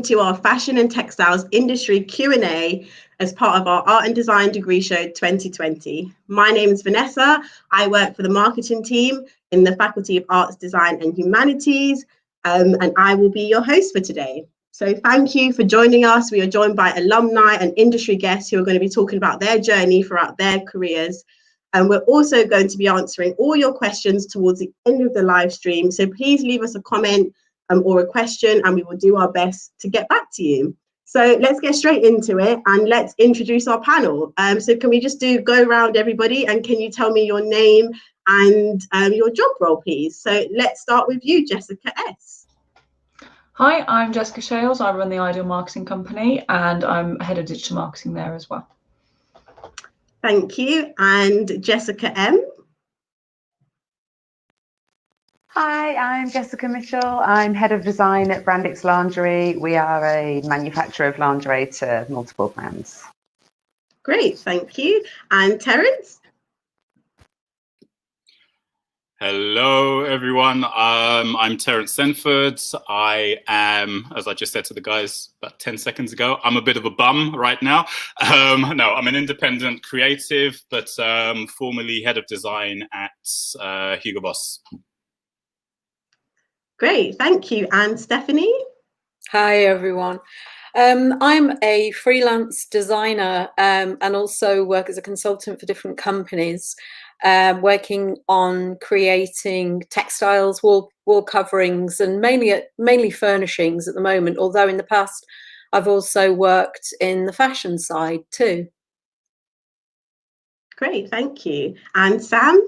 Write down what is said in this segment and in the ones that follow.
to our fashion and textiles industry Q&A as part of our Art and Design Degree Show 2020. My name is Vanessa. I work for the marketing team in the Faculty of Arts, Design and Humanities, and I will be your host for today. So thank you for joining us. We are joined by alumni and industry guests who are going to be talking about their journey throughout their careers. And we're also going to be answering all your questions towards the end of the live stream. So please leave us a comment or a question, and we will do our best to get back to you. So let's get straight into it and let's introduce our panel. So can we just go around everybody, and can you tell me your name and your job role, please? So let's start with you, Jessica S. Hi, I'm Jessica Shailes. I run the Ideal Marketing Company and I'm head of digital marketing there as well. Thank you. And Jessica M. Hi, I'm Jessica Mitchell. I'm head of design at Brandix Lingerie. We are a manufacturer of lingerie to multiple brands. Great, thank you. And Terence? Hello, everyone. I'm Terence Senford. I am, as I just said to the guys about 10 seconds ago, I'm a bit of a bum right now. No, I'm an independent creative, but formerly head of design at Hugo Boss. Great, thank you. And Stephanie? Hi, everyone. I'm a freelance designer and also work as a consultant for different companies, working on creating textiles, wall coverings, and mainly furnishings at the moment, although in the past I've also worked in the fashion side too. Great, thank you. And Sam?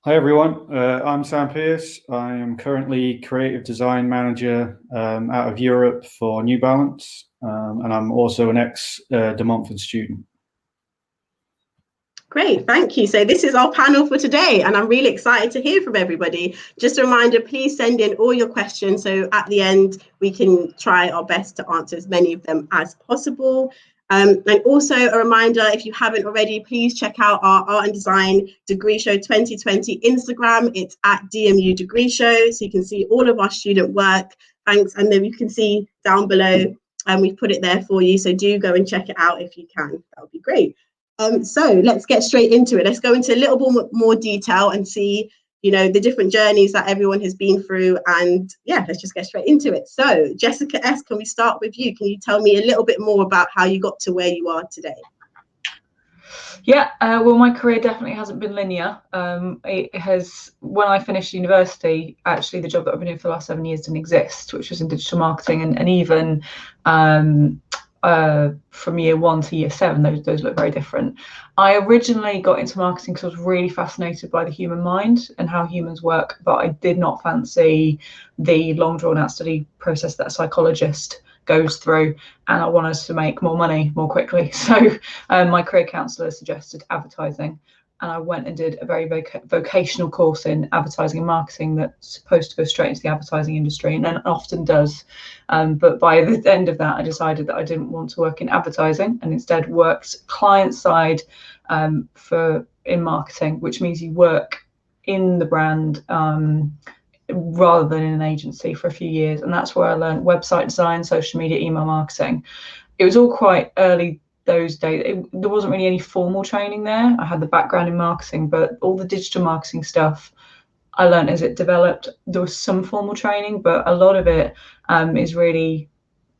Hi everyone, I'm Sam Pearce. I am currently Creative Design Manager out of Europe for New Balance, and I'm also an ex-De Montfort student. Great, thank you. So this is our panel for today, and I'm really excited to hear from everybody. Just a reminder, please send in all your questions, so at the end we can try our best to answer as many of them as possible. And also a reminder, if you haven't already, please check out our Art and Design Degree Show 2020 Instagram. It's at DMU Degree Show, so you can see all of our student work. Thanks, and then you can see down below, and we've put it there for you, so do go and check it out if you can. That would be great. So let's get straight into it. Let's go into a little bit more detail and see, you know, the different journeys that everyone has been through, and yeah, let's just get straight into it. So Jessica S, can we start with you? Can you tell me a little bit more about how you got to where you are today? Yeah, well, my career definitely hasn't been linear. It has, when I finished university, actually the job that I've been doing for the last 7 years didn't exist, which was in digital marketing, and even from year 1 to year 7, those look very different. I originally got into marketing because I was really fascinated by the human mind and how humans work, but I did not fancy the long drawn out study process that a psychologist goes through, and I wanted to make more money more quickly. So my career counsellor suggested advertising, and I went and did a very vocational course in advertising and marketing that's supposed to go straight into the advertising industry, and then often does. But by the end of that, I decided that I didn't want to work in advertising and instead worked client side in marketing, which means you work in the brand rather than in an agency for a few years. And that's where I learned website design, social media, email marketing. It was all quite early those days. There wasn't really any formal training there. I had the background in marketing, but all the digital marketing stuff I learned as it developed. There was some formal training, but a lot of it is really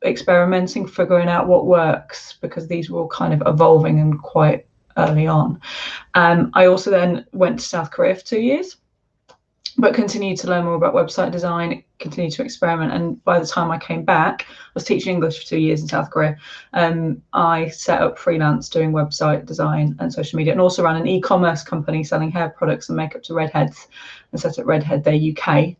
experimenting, figuring out what works, because these were all kind of evolving and quite early on. I also then went to South Korea for 2 years, but continued to learn more about website design, continued to experiment. And by the time I came back, I was teaching English for 2 years in South Korea. I set up freelance doing website design and social media, and also ran an e-commerce company selling hair products and makeup to redheads, and set up Redhead Day UK.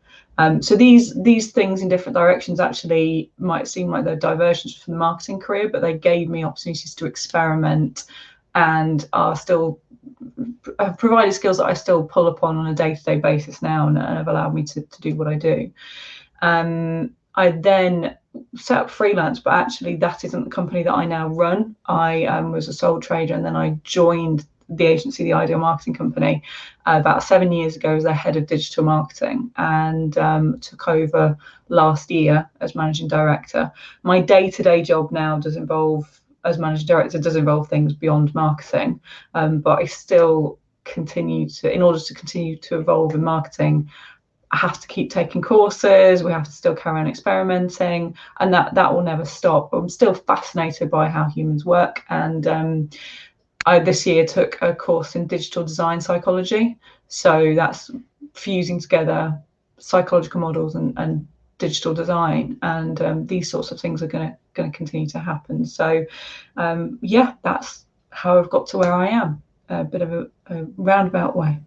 So these things in different directions actually might seem like they're diversions from the marketing career, but they gave me opportunities to experiment and are still have provided skills that I still pull upon on a day-to-day basis now, and have allowed me to do what I do. I then set up freelance, but actually that isn't the company that I now run. I was a sole trader, and then I joined the agency, the Ideal Marketing Company, about 7 years ago as their head of digital marketing, and took over last year as managing director. My day-to-day job now does involve, as managing director, does involve things beyond marketing, but I still continue to, in order to continue to evolve in marketing, I have to keep taking courses, we have to still carry on experimenting, and that will never stop. But I'm still fascinated by how humans work, and I this year took a course in digital design psychology. So that's fusing together psychological models and digital design, and these sorts of things are going to continue to happen. So yeah, that's how I've got to where I am, a bit of a roundabout way.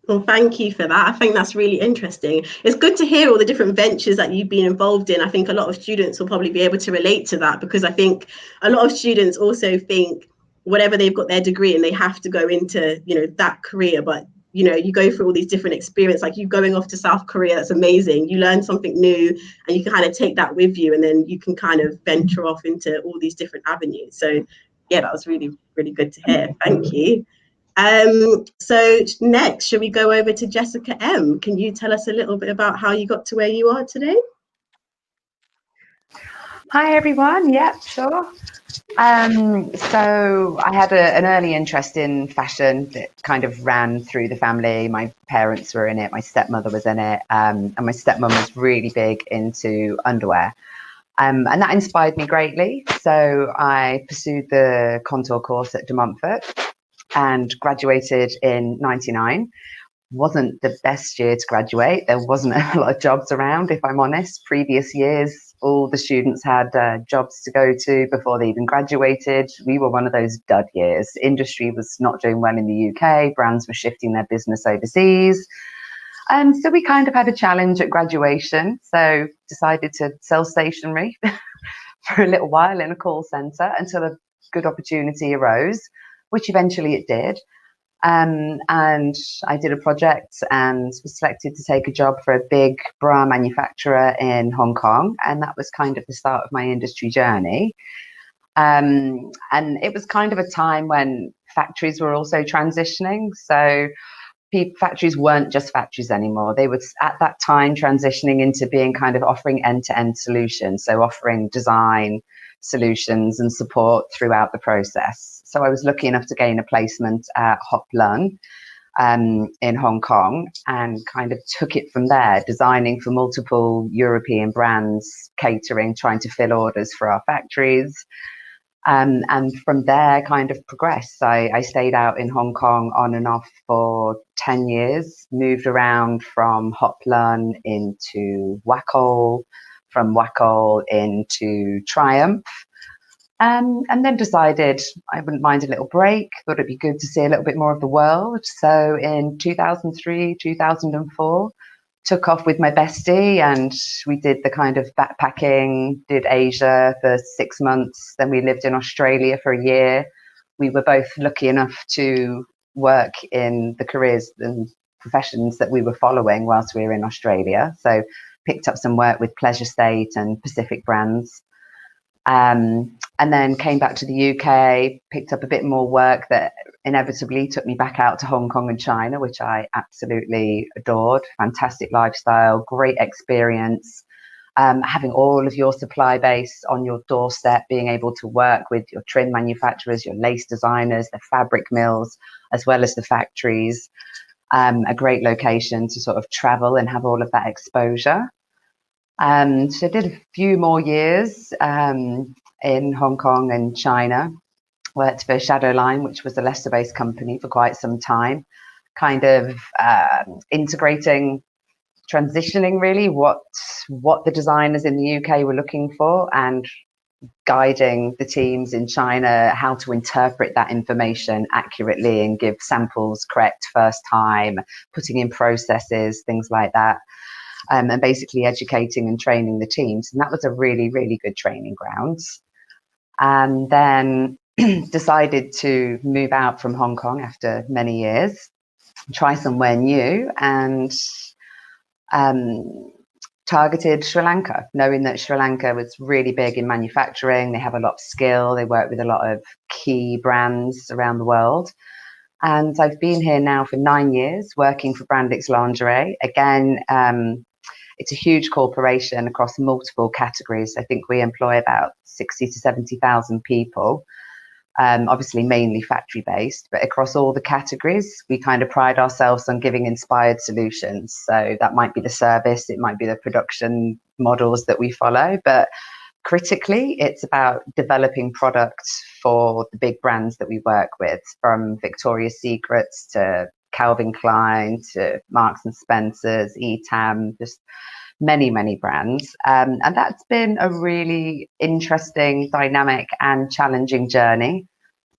Well, thank you for that. I think that's really interesting. It's good to hear all the different ventures that you've been involved in. I think a lot of students will probably be able to relate to that, because I think a lot of students also think whatever they've got their degree and they have to go into, that career. But, you go through all these different experiences, like you going off to South Korea, that's amazing. You learn something new and you can kind of take that with you, and then you can kind of venture off into all these different avenues. So yeah, that was really, really good to hear. Thank you. So next, should we go over to Jessica M? Can you tell us a little bit about how you got to where you are today? Hi everyone. Yeah, sure. So I had an early interest in fashion that kind of ran through the family. My parents were in it, my stepmother was in it, and my stepmom was really big into underwear. And that inspired me greatly. So I pursued the contour course at De Montfort and graduated in '99. Wasn't the best year to graduate. There wasn't a lot of jobs around, if I'm honest. Previous years, all the students had jobs to go to before they even graduated. We were one of those dud years. Industry was not doing well in the UK. Brands were shifting their business overseas. So we kind of had a challenge at graduation. So decided to sell stationery for a little while in a call centre until a good opportunity arose, which eventually it did. And I did a project and was selected to take a job for a big bra manufacturer in Hong Kong. And that was kind of the start of my industry journey. And it was kind of a time when factories were also transitioning. So factories weren't just factories anymore. They were at that time transitioning into being kind of offering end-to-end solutions. So offering design solutions and support throughout the process. So I was lucky enough to gain a placement at Hop Lun in Hong Kong, and kind of took it from there, designing for multiple European brands, catering, trying to fill orders for our factories. And from there kind of progressed. I stayed out in Hong Kong on and off for 10 years, moved around from Hop Lun into Wacoal, from Wacoal into Triumph, and then decided I wouldn't mind a little break, thought it'd be good to see a little bit more of the world. So in 2003, 2004, took off with my bestie and we did the kind of backpacking, did Asia for 6 months. Then we lived in Australia for a year. We were both lucky enough to work in the careers and professions that we were following whilst we were in Australia. So picked up some work with Pleasure State and Pacific Brands. And then came back to the UK, picked up a bit more work that inevitably took me back out to Hong Kong and China, which I absolutely adored. Fantastic lifestyle, great experience. Having all of your supply base on your doorstep, being able to work with your trim manufacturers, your lace designers, the fabric mills, as well as the factories. A great location to sort of travel and have all of that exposure. So I did a few more years in Hong Kong and China. Worked for Shadowline, which was a Leicester-based company, for quite some time, kind of integrating, transitioning really what the designers in the UK were looking for, and guiding the teams in China how to interpret that information accurately and give samples correct first time, putting in processes, things like that. And basically educating and training the teams. And that was a really, really good training grounds. And then decided to move out from Hong Kong after many years, try somewhere new, and targeted Sri Lanka, knowing that Sri Lanka was really big in manufacturing. They have a lot of skill. They work with a lot of key brands around the world. And I've been here now for 9 years working for Brandix Lingerie. Again, it's a huge corporation across multiple categories. I think we employ about 60 to 70,000 people, obviously mainly factory based, but across all the categories, we kind of pride ourselves on giving inspired solutions. So that might be the service, it might be the production models that we follow, but critically, it's about developing products for the big brands that we work with, from Victoria's Secrets to Calvin Klein to Marks and Spencer's, Etam, just many, many brands. And that's been a really interesting, dynamic and challenging journey,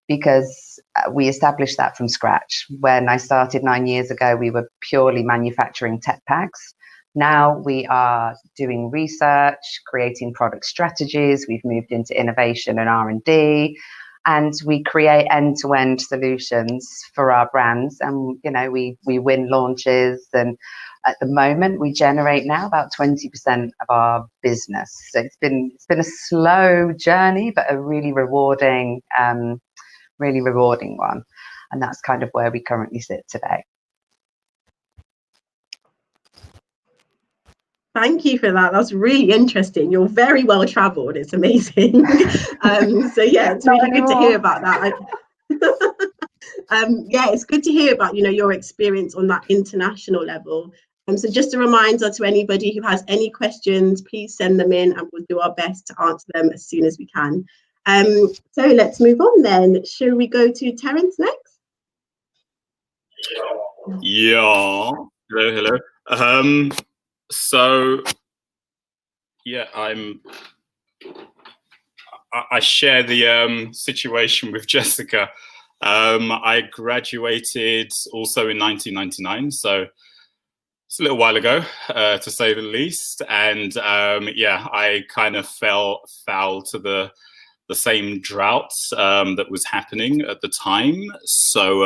because we established that from scratch. When I started 9 years ago, we were purely manufacturing tech packs. Now we are doing research, creating product strategies. We've moved into innovation and R&D, and we create end-to-end solutions for our brands. And we win launches. And at the moment, we generate now about 20% of our business. So it's been a slow journey, but a really rewarding one. And that's kind of where we currently sit today. Thank you for that. That's really interesting. You're very well traveled. It's amazing. So yeah, it's really good to hear about that. Yeah, it's good to hear about your experience on that international level. So just a reminder to anybody who has any questions, please send them in, and we'll do our best to answer them as soon as we can. So let's move on then. Shall we go to Terence next? Yeah. Hello. So, yeah, I share the situation with Jessica. I graduated also in 1999, so it's a little while ago, to say the least. And yeah, I kind of fell foul to the same drought that was happening at the time. So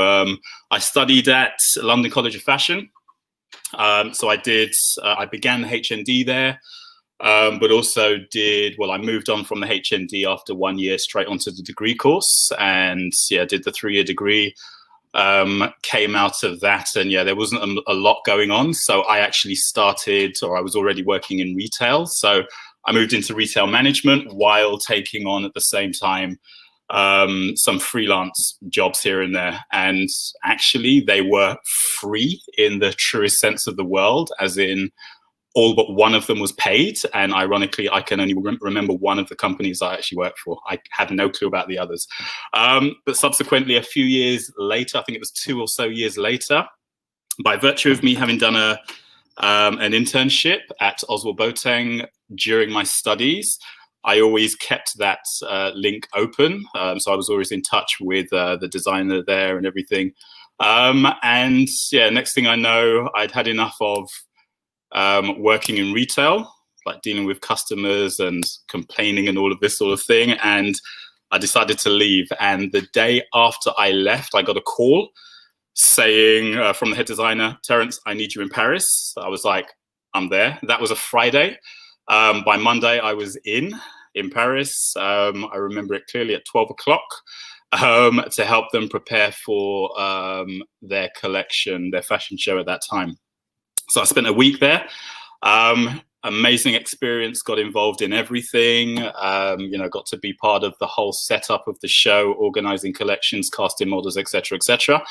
I studied at London College of Fashion. So I began the HND there, but also I moved on from the HND after 1 year straight onto the degree course, and yeah, did the 3-year degree, came out of that, and yeah, there wasn't a lot going on. So I actually I was already working in retail. So I moved into retail management while taking on at the same time some freelance jobs here and there. And actually they were free in the truest sense of the word, as in all but one of them was paid. And ironically, I can only remember one of the companies I actually worked for. I had no clue about the others. But subsequently, a few years later, I think it was 2 or so years later, by virtue of me having done an internship at Oswald Boateng during my studies, I always kept that link open. So I was always in touch with the designer there and everything. And yeah, next thing I know, I'd had enough of working in retail, like dealing with customers and complaining and all of this sort of thing. And I decided to leave. And the day after I left, I got a call saying from the head designer, "Terence, I need you in Paris." I was like, "I'm there." That was a Friday. By Monday, I was in Paris. I remember it clearly at 12 o'clock to help them prepare for their collection, their fashion show at that time. So I spent a week there. Amazing experience, got involved in everything, got to be part of the whole setup of the show, organizing collections, casting models, etc., etc.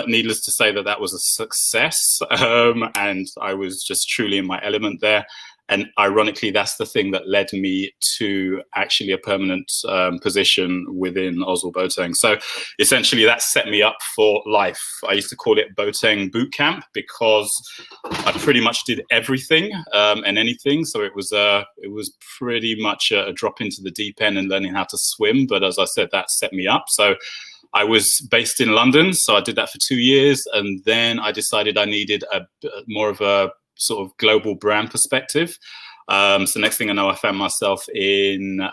Needless to say that was a success, and I was just truly in my element there. And ironically, that's the thing that led me to actually a permanent position within Oswald Boateng. So essentially that set me up for life. I used to call it Boateng Boot Camp because I pretty much did everything and anything. So it was pretty much a drop into the deep end and learning how to swim. But as I said, that set me up. So I was based in London, so I did that for 2 years. And then I decided I needed more of a sort of global brand perspective. So next thing I know, I found myself in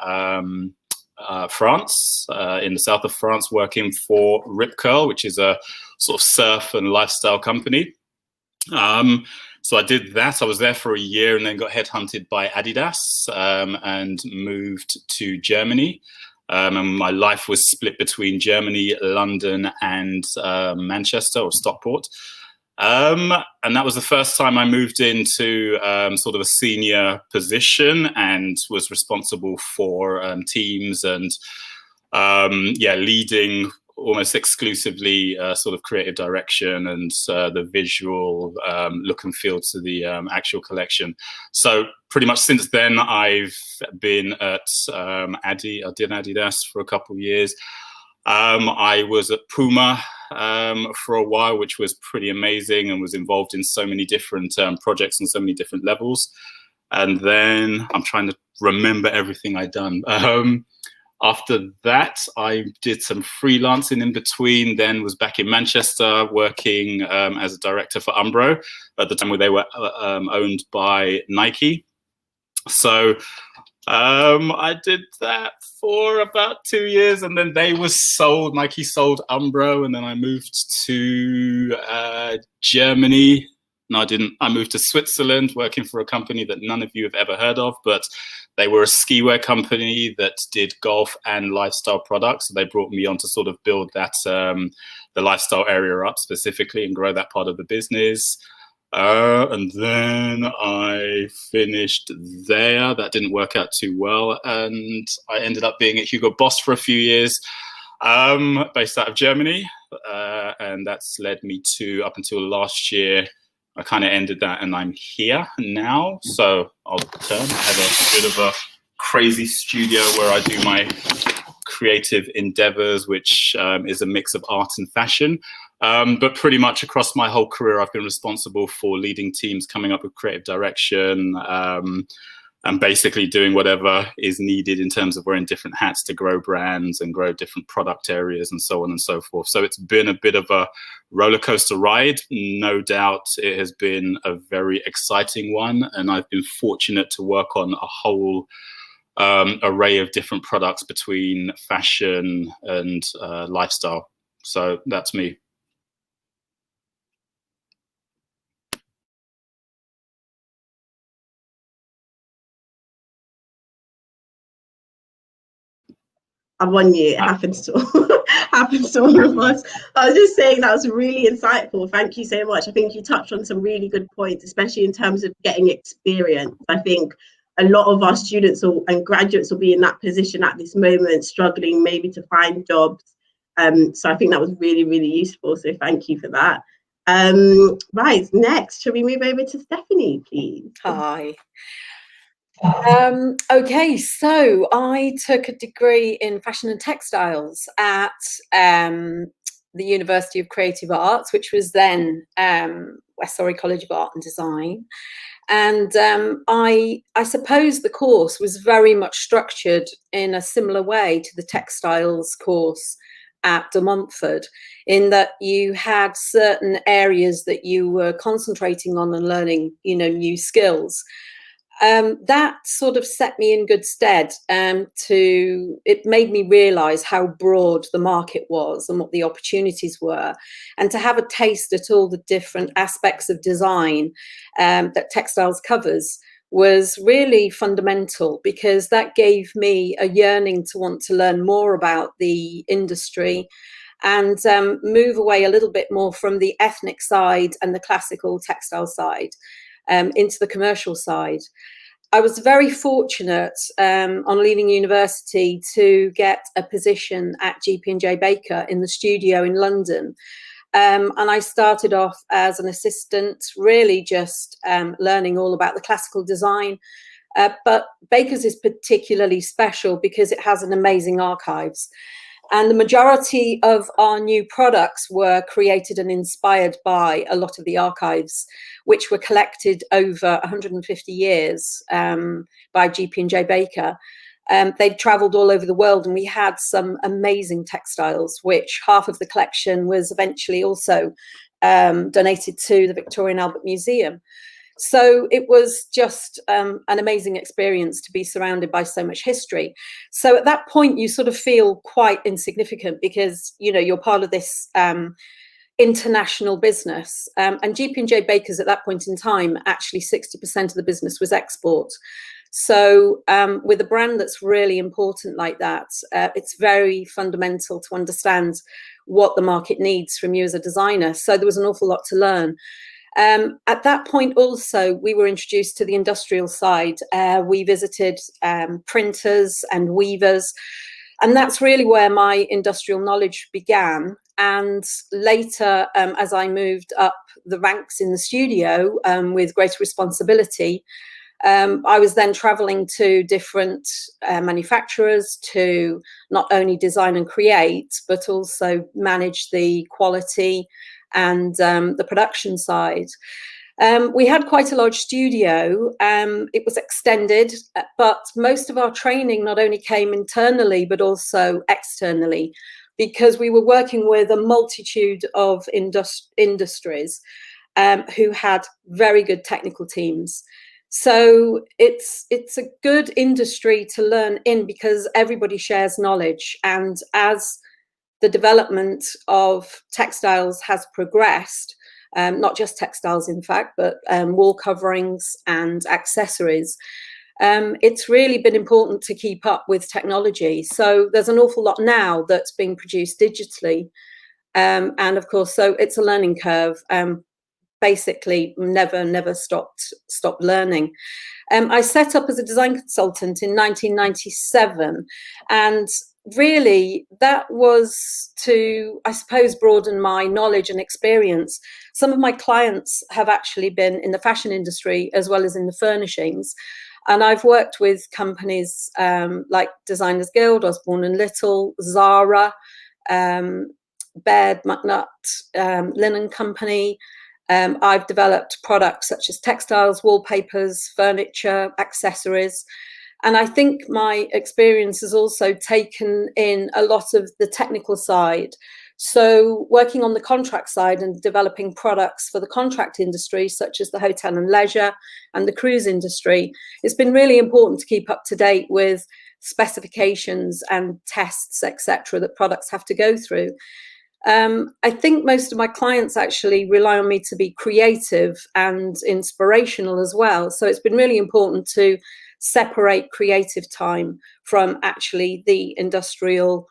France, in the south of France, working for Rip Curl, which is a sort of surf and lifestyle company. So I did that. I was there for a year and then got headhunted by Adidas and moved to Germany. And my life was split between Germany, London, and Manchester or Stockport. And that was the first time I moved into sort of a senior position and was responsible for teams and leading almost exclusively sort of creative direction and the visual look and feel to the actual collection. So pretty much since then, I've been at I did Adidas for a couple of years. I was at Puma for a while, which was pretty amazing and was involved in so many different projects and so many different levels. And then I'm trying to remember everything I'd done. After that, I did some freelancing in between, then was back in Manchester working as a director for Umbro at the time where they were owned by Nike. So I did that for about 2 years, and then Nike sold Umbro, and then I moved to Germany. No, I didn't. I moved to Switzerland working for a company that none of you have ever heard of, but they were a skiwear company that did golf and lifestyle products. So they brought me on to sort of build that, the lifestyle area up specifically and grow that part of the business. And then I finished there. That didn't work out too well. And I ended up being at Hugo Boss for a few years, based out of Germany. And that's led me to, up until last year, I kind of ended that and I'm here now. So I'll turn. I have a bit of a crazy studio where I do my creative endeavors, which is a mix of art and fashion. But pretty much across my whole career, I've been responsible for leading teams, coming up with creative direction, and basically doing whatever is needed in terms of wearing different hats to grow brands and grow different product areas and so on and so forth. So it's been a bit of a roller coaster ride. No doubt it has been a very exciting one. And I've been fortunate to work on a whole array of different products between fashion and lifestyle. So that's me. I won you. It happens to all of us. I was just saying that was really insightful. Thank you so much. I think you touched on some really good points, especially in terms of getting experience. I think a lot of our students and graduates will be in that position at this moment, struggling maybe to find jobs. So I think that was really, really useful. So thank you for that. Right, next, shall we move over to Stephanie, please? Hi. Okay, so I took a degree in fashion and textiles at the University of Creative Arts, which was then West Surrey College of Art and Design. And I suppose the course was very much structured in a similar way to the textiles course at De Montfort, in that you had certain areas that you were concentrating on and learning, new skills. That sort of set me in good stead. It made me realise how broad the market was and what the opportunities were, and to have a taste at all the different aspects of design that textiles covers was really fundamental, because that gave me a yearning to want to learn more about the industry and move away a little bit more from the ethnic side and the classical textile side into the commercial side. I was very fortunate on leaving university to get a position at GP&J Baker in the studio in London. And I started off as an assistant, really just learning all about the classical design. But Baker's is particularly special because it has an amazing archives. And the majority of our new products were created and inspired by a lot of the archives, which were collected over 150 years by GP&J Baker. They'd travelled all over the world, and we had some amazing textiles, which half of the collection was eventually also donated to the Victoria and Albert Museum. So it was just an amazing experience to be surrounded by so much history. So at that point, you sort of feel quite insignificant because, you're part of this international business. And G.P.&J Bakers at that point in time, actually 60% of the business was export. So with a brand that's really important like that, it's very fundamental to understand what the market needs from you as a designer. So there was an awful lot to learn. At that point also, we were introduced to the industrial side. We visited printers and weavers, and that's really where my industrial knowledge began. And later, as I moved up the ranks in the studio with greater responsibility, I was then traveling to different manufacturers to not only design and create, but also manage the quality and the production side. We had quite a large studio. It was extended, but most of our training not only came internally, but also externally, because we were working with a multitude of industries who had very good technical teams. So it's a good industry to learn in, because everybody shares knowledge. And as the development of textiles has progressed, not just textiles, in fact, but wall coverings and accessories, it's really been important to keep up with technology. So there's an awful lot now that's being produced digitally. And of course, so it's a learning curve. Basically never stopped learning. I set up as a design consultant in 1997, and really that was to, I suppose, broaden my knowledge and experience. Some of my clients have actually been in the fashion industry as well as in the furnishings, and I've worked with companies like Designers Guild, Osborne & Little, Zara, Baird McNutt Linen Company. I've developed products such as textiles, wallpapers, furniture, accessories. And I think my experience has also taken in a lot of the technical side. So working on the contract side and developing products for the contract industry, such as the hotel and leisure and the cruise industry, it's been really important to keep up to date with specifications and tests, etc., that products have to go through. I think most of my clients actually rely on me to be creative and inspirational as well. So it's been really important to separate creative time from actually the industrial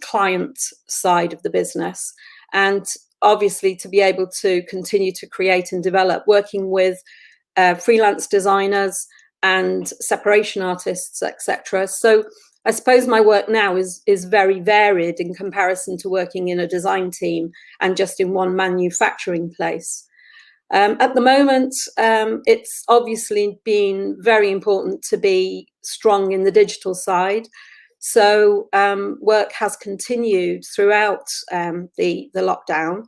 client side of the business. And obviously to be able to continue to create and develop, working with freelance designers and separation artists, etc. So I suppose my work now is very varied in comparison to working in a design team and just in one manufacturing place. At the moment, it's obviously been very important to be strong in the digital side. So work has continued throughout the lockdown,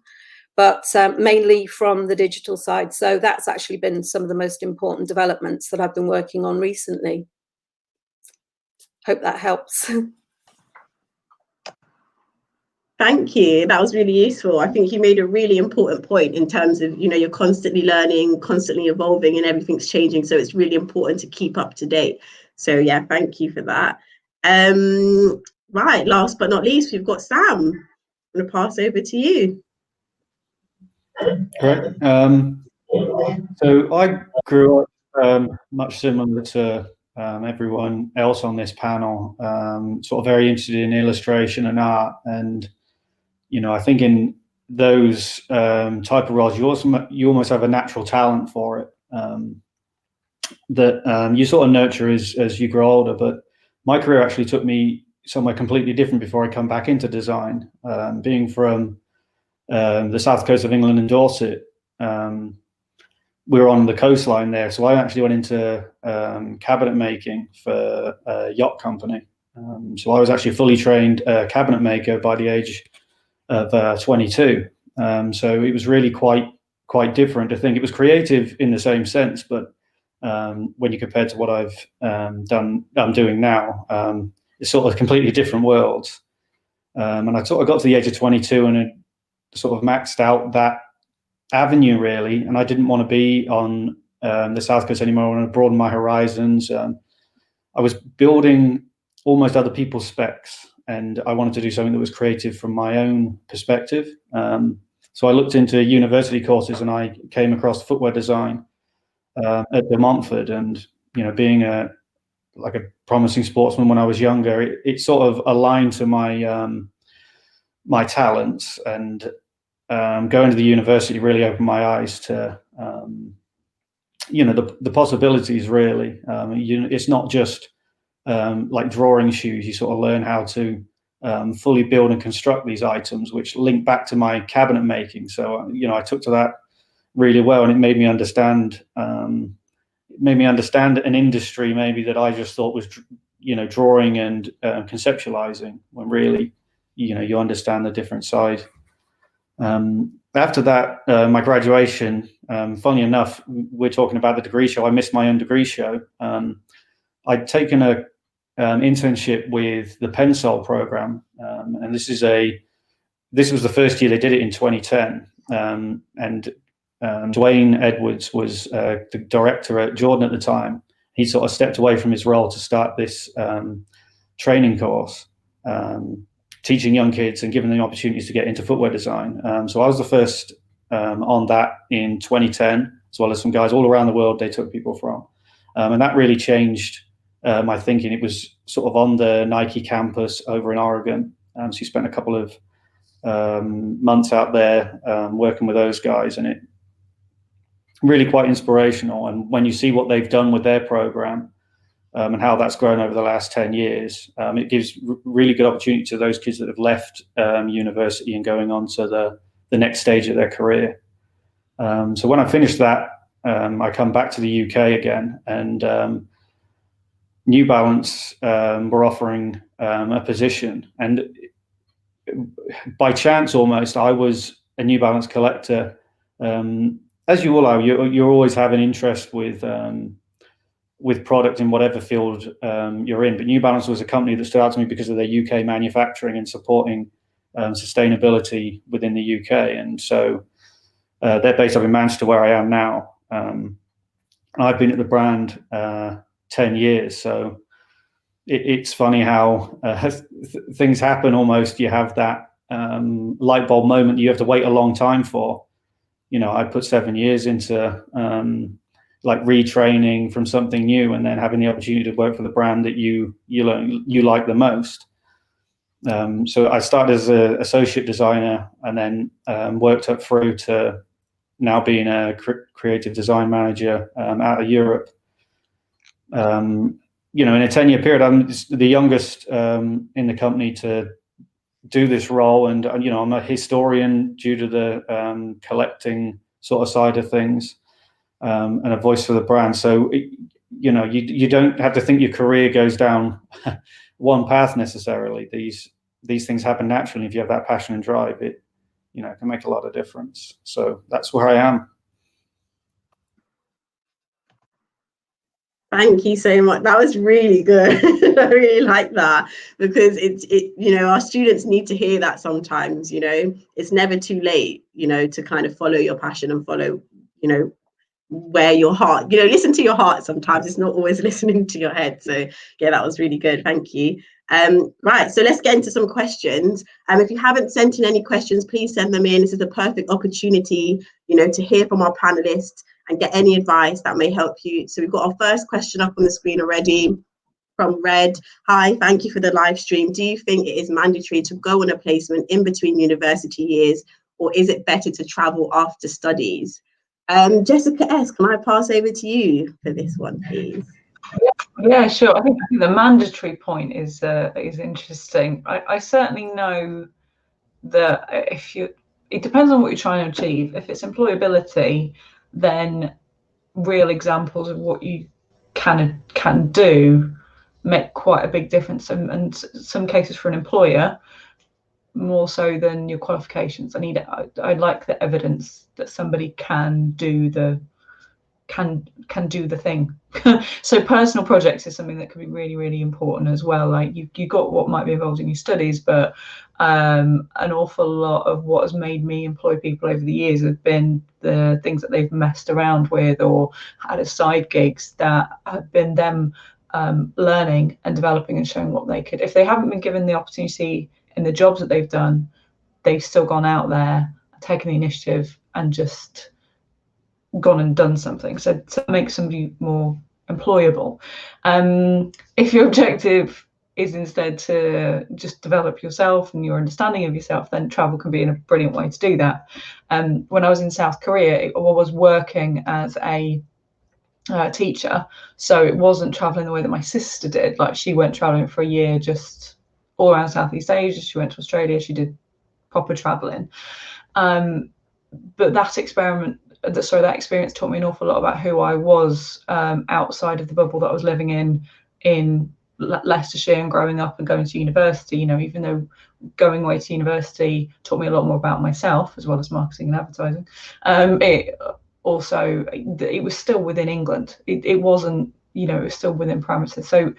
but mainly from the digital side. So that's actually been some of the most important developments that I've been working on recently. Hope that helps. Thank you. That was really useful. I think you made a really important point in terms of, you're constantly learning, constantly evolving, and everything's changing. So it's really important to keep up to date. So yeah, thank you for that. Right, last but not least, we've got Sam. I'm going to pass over to you. Great. So I grew up much similar to everyone else on this panel, sort of very interested in illustration and art. And, I think in those type of roles, you almost have a natural talent for it that you sort of nurture as you grow older. But my career actually took me somewhere completely different before I come back into design. Being from the south coast of England and Dorset, we were on the coastline there. So I actually went into cabinet making for a yacht company. So I was actually a fully trained cabinet maker by the age of 22. So it was really quite different. I think it was creative in the same sense, but when you compare to what I'm doing now, it's sort of completely different worlds. And I sort of got to the age of 22 and it sort of maxed out that avenue really, and I didn't want to be on the south coast anymore. I wanted to broaden my horizons. I was building almost other people's specs, and I wanted to do something that was creative from my own perspective. So I looked into university courses and I came across footwear design at De Montfort, and being a promising sportsman when I was younger, it sort of aligned to my my talents, and going to the university really opened my eyes to the possibilities. Really, it's not just like drawing shoes. You sort of learn how to fully build and construct these items, which link back to my cabinet making. So I took to that really well, and it made me understand an industry maybe that I just thought was drawing and conceptualizing, when really you understand the different side. After that, my graduation, funny enough, we're talking about the degree show. I missed my own degree show. I'd taken a internship with the Pensol program, and this was the first year they did it in 2010. And Dwayne Edwards was the director at Jordan at the time. He sort of stepped away from his role to start this training course, teaching young kids and giving them opportunities to get into footwear design. So I was the first on that in 2010, as well as some guys all around the world they took people from. And that really changed my thinking. It was sort of on the Nike campus over in Oregon. So you spent a couple of months out there working with those guys, and it really quite inspirational. And when you see what they've done with their program and how that's grown over the last 10 years, it gives really good opportunity to those kids that have left university and going on to the next stage of their career. So when I finished that, I come back to the UK again, and New Balance were offering a position, and by chance almost, I was a New Balance collector. As you all are, you always have an interest with product in whatever field you're in. But New Balance was a company that stood out to me because of their UK manufacturing and supporting sustainability within the UK. And so they're based up in Manchester, where I am now. I've been at the brand 10 years. So it's funny how things happen almost. You have that light bulb moment you have to wait a long time for. I put 7 years into like retraining from something new, and then having the opportunity to work for the brand that you like the most. So I started as an associate designer, and then worked up through to now being a creative design manager out of Europe. In a 10-year period, I'm the youngest in the company to do this role, and I'm a historian due to the collecting sort of side of things, and a voice for the brand. So you don't have to think your career goes down one path necessarily. These things happen naturally. If you have that passion and drive, it can make a lot of difference. So that's where I am. Thank you so much. That was really good. I really like that, because our students need to hear that sometimes. It's never too late, to kind of follow your passion and follow, where your heart, listen to your heart sometimes. It's not always listening to your head. So yeah, that was really good. Thank you. Right, so let's get into some questions. If you haven't sent in any questions, please send them in. This is the perfect opportunity, to hear from our panelists and get any advice that may help you. So we've got our first question up on the screen already from Red. Hi, thank you for the live stream. Do you think it is mandatory to go on a placement in between university years, or is it better to travel after studies? Jessica S., can I pass over to you for this one, please? Yeah, sure. I think the mandatory point is interesting. I certainly know that it depends on what you're trying to achieve. If it's employability, then real examples of what you can do make quite a big difference, and some cases for an employer more so than your qualifications. I like the evidence that somebody can do the thing. So personal projects is something that can be really, really important as well. Like you got what might be involved in your studies, but an awful lot of what has made me employ people over the years have been the things that they've messed around with or had as side gigs that have been them learning and developing and showing what they could. If they haven't been given the opportunity in the jobs that they've done, they've still gone out there taken the initiative and just gone and done something. So to make somebody more employable. If your objective is instead to just develop yourself and your understanding of yourself, then travel can be a brilliant way to do that. When I was in South Korea, I was working as a teacher, so it wasn't traveling the way that my sister did. Like, she went traveling for a year just all around Southeast Asia. She went to Australia, she did proper traveling. But that experience taught me an awful lot about who I was outside of the bubble that I was living in Leicestershire and growing up and going to university. You know, even though going away to university taught me a lot more about myself as well as marketing and advertising, it was still within England. It wasn't, you know, it was still within parameters. So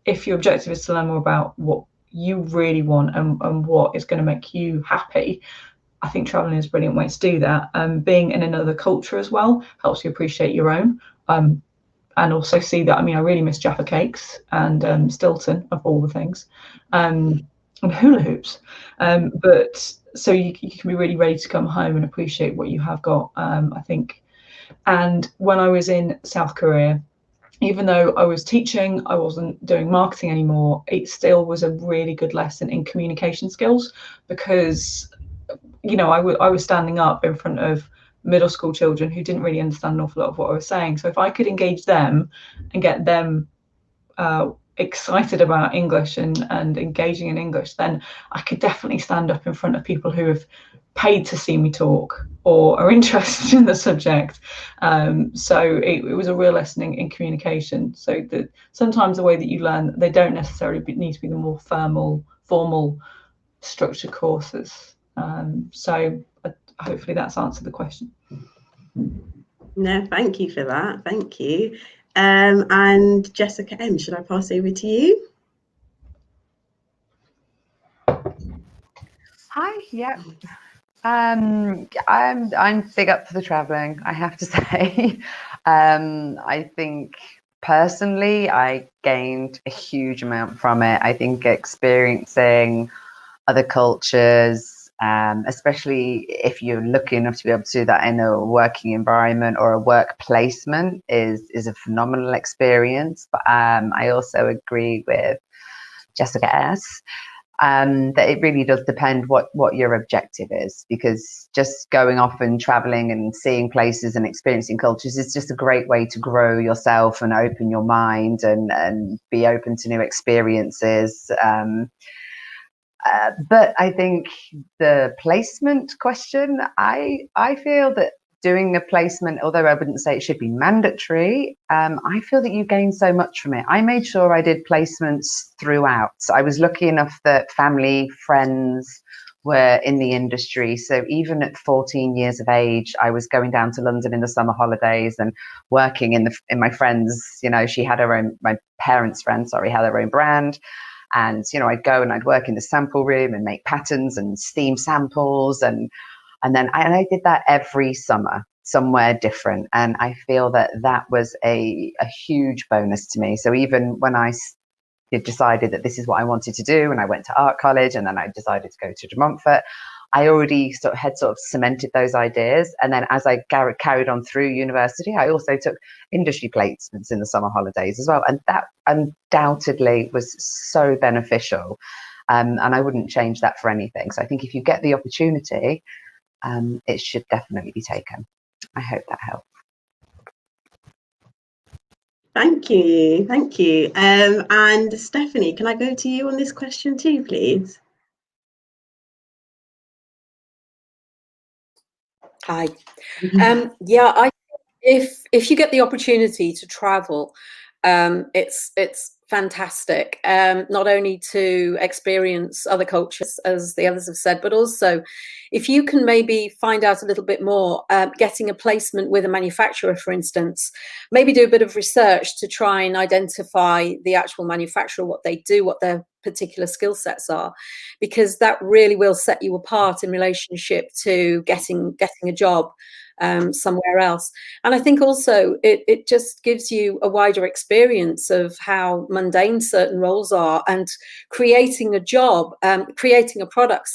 if your objective is to learn more about what you really want and what is going to make you happy, I think traveling is a brilliant way to do that. Being in another culture as well helps you appreciate your own, and also see that. I mean, I really miss Jaffa cakes and Stilton, of all the things, and hula hoops. But so you can be really ready to come home and appreciate what you have got, I think. And when I was in South Korea, even though I was teaching, I wasn't doing marketing anymore, it still was a really good lesson in communication skills, because, you know, I was standing up in front of middle school children who didn't really understand an awful lot of what I was saying. So if I could engage them and get them excited about English and engaging in English, then I could definitely stand up in front of people who have paid to see me talk or are interested in the subject. So it was a real lesson in communication. So that sometimes the way that you learn, they don't necessarily need to be the more formal structured courses. So hopefully that's answered the question. No, thank you for that. Thank you. And Jessica M, should I pass over to you? Hi, yeah. I'm big up for the traveling, I have to say. I think personally I gained a huge amount from it. I think experiencing other cultures, especially if you're lucky enough to be able to do that in a working environment or a work placement, is a phenomenal experience. But I also agree with Jessica S, that it really does depend what your objective is, because just going off and traveling and seeing places and experiencing cultures is just a great way to grow yourself and open your mind and be open to new experiences. But I think the placement question, I feel that doing a placement, although I wouldn't say it should be mandatory, I feel that you gain so much from it. I made sure I did placements throughout. So I was lucky enough that family, friends were in the industry. So even at 14 years of age, I was going down to London in the summer holidays and working in my friend's, you know, she had her own, my parents' friend, sorry, had her own brand. And, you know, I'd go and I'd work in the sample room and make patterns and steam samples. And then I did that every summer, somewhere different. And I feel that was a huge bonus to me. So even when I decided that this is what I wanted to do, and I went to art college, and then I decided to go to De Montfort, I already had cemented those ideas. And then as I carried on through university, I also took industry placements in the summer holidays as well. And that undoubtedly was so beneficial. And I wouldn't change that for anything. So I think if you get the opportunity, it should definitely be taken. I hope that helps. Thank you. Thank you. And Stephanie, can I go to you on this question too, please? Hi. Yeah, if you get the opportunity to travel, it's fantastic. Not only to experience other cultures, as the others have said, but also if you can maybe find out a little bit more, getting a placement with a manufacturer, for instance, maybe do a bit of research to try and identify the actual manufacturer, what they do, what their particular skill sets are, because that really will set you apart in relationship to getting a job somewhere else. And I think also it just gives you a wider experience of how mundane certain roles are, and creating a product,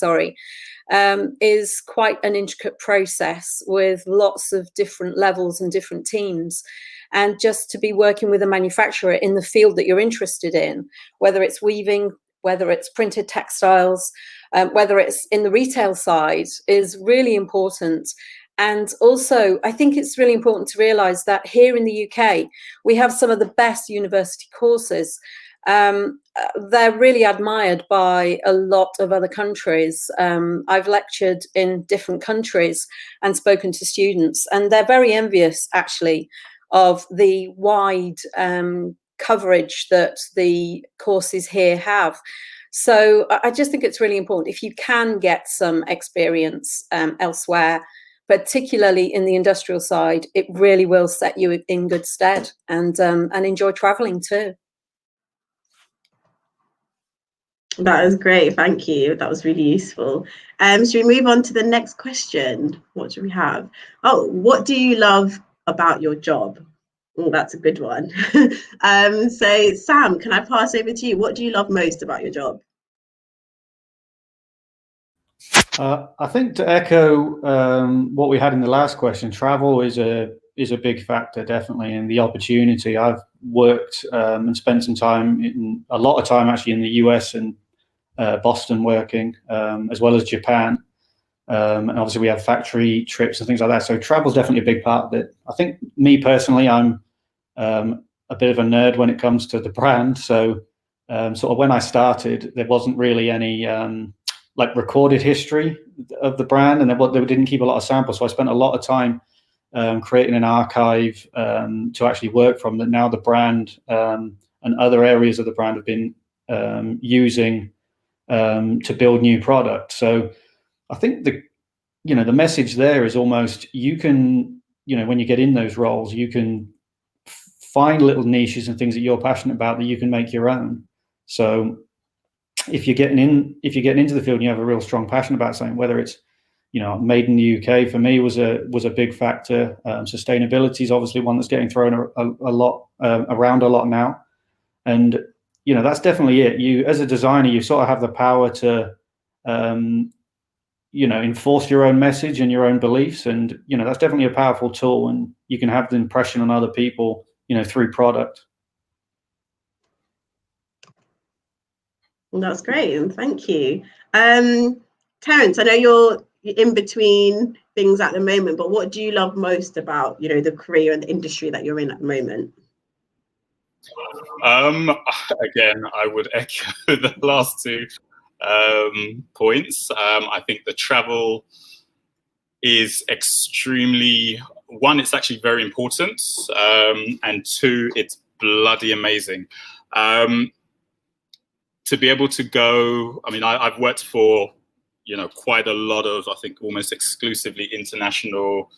is quite an intricate process with lots of different levels and different teams. And just to be working with a manufacturer in the field that you're interested in, whether it's weaving, whether it's printed textiles, whether it's in the retail side, is really important. And also, I think it's really important to realise that here in the UK, we have some of the best university courses. They're really admired by a lot of other countries. I've lectured in different countries and spoken to students, and they're very envious, actually, of the wide coverage that the courses here have. So I just think it's really important, if you can get some experience elsewhere, particularly in the industrial side, it really will set you in good stead, and enjoy traveling too. That was great, thank you. That was really useful. Should we move on to the next question? What do we have? Oh, what do you love about your job? Oh, that's a good one. So Sam, can I pass over to you? What do you love most about your job? I think to echo what we had in the last question, travel is a big factor, definitely, and the opportunity. I've worked and spent some time, a lot of time actually, in the US and Boston working, as well as Japan. And obviously we have factory trips and things like that. So travel is definitely a big part of it. I think me personally, I'm a bit of a nerd when it comes to the brand. So sort of when I started, there wasn't really any like recorded history of the brand, and they didn't keep a lot of samples. So I spent a lot of time creating an archive to actually work from that. Now the brand and other areas of the brand have been using to build new products. So I think the message there is almost, you can, when you get in those roles, you can find little niches and things that you're passionate about that you can make your own. So if you're getting into the field and you have a real strong passion about something, whether it's, made in the UK, for me was a big factor. Sustainability is obviously one that's getting thrown a lot around a lot now. And, that's definitely it. You, as a designer, you sort of have the power to, enforce your own message and your own beliefs. And, that's definitely a powerful tool, and you can have the impression on other people, through product. That's great, and thank you. Terence, I know you're in between things at the moment, but what do you love most about, the career and the industry that you're in at the moment? Again, I would echo the last two points. I think the travel is extremely, one, it's actually very important, and two, it's bloody amazing. To be able to go, I've worked for, quite a lot of, I think almost exclusively international,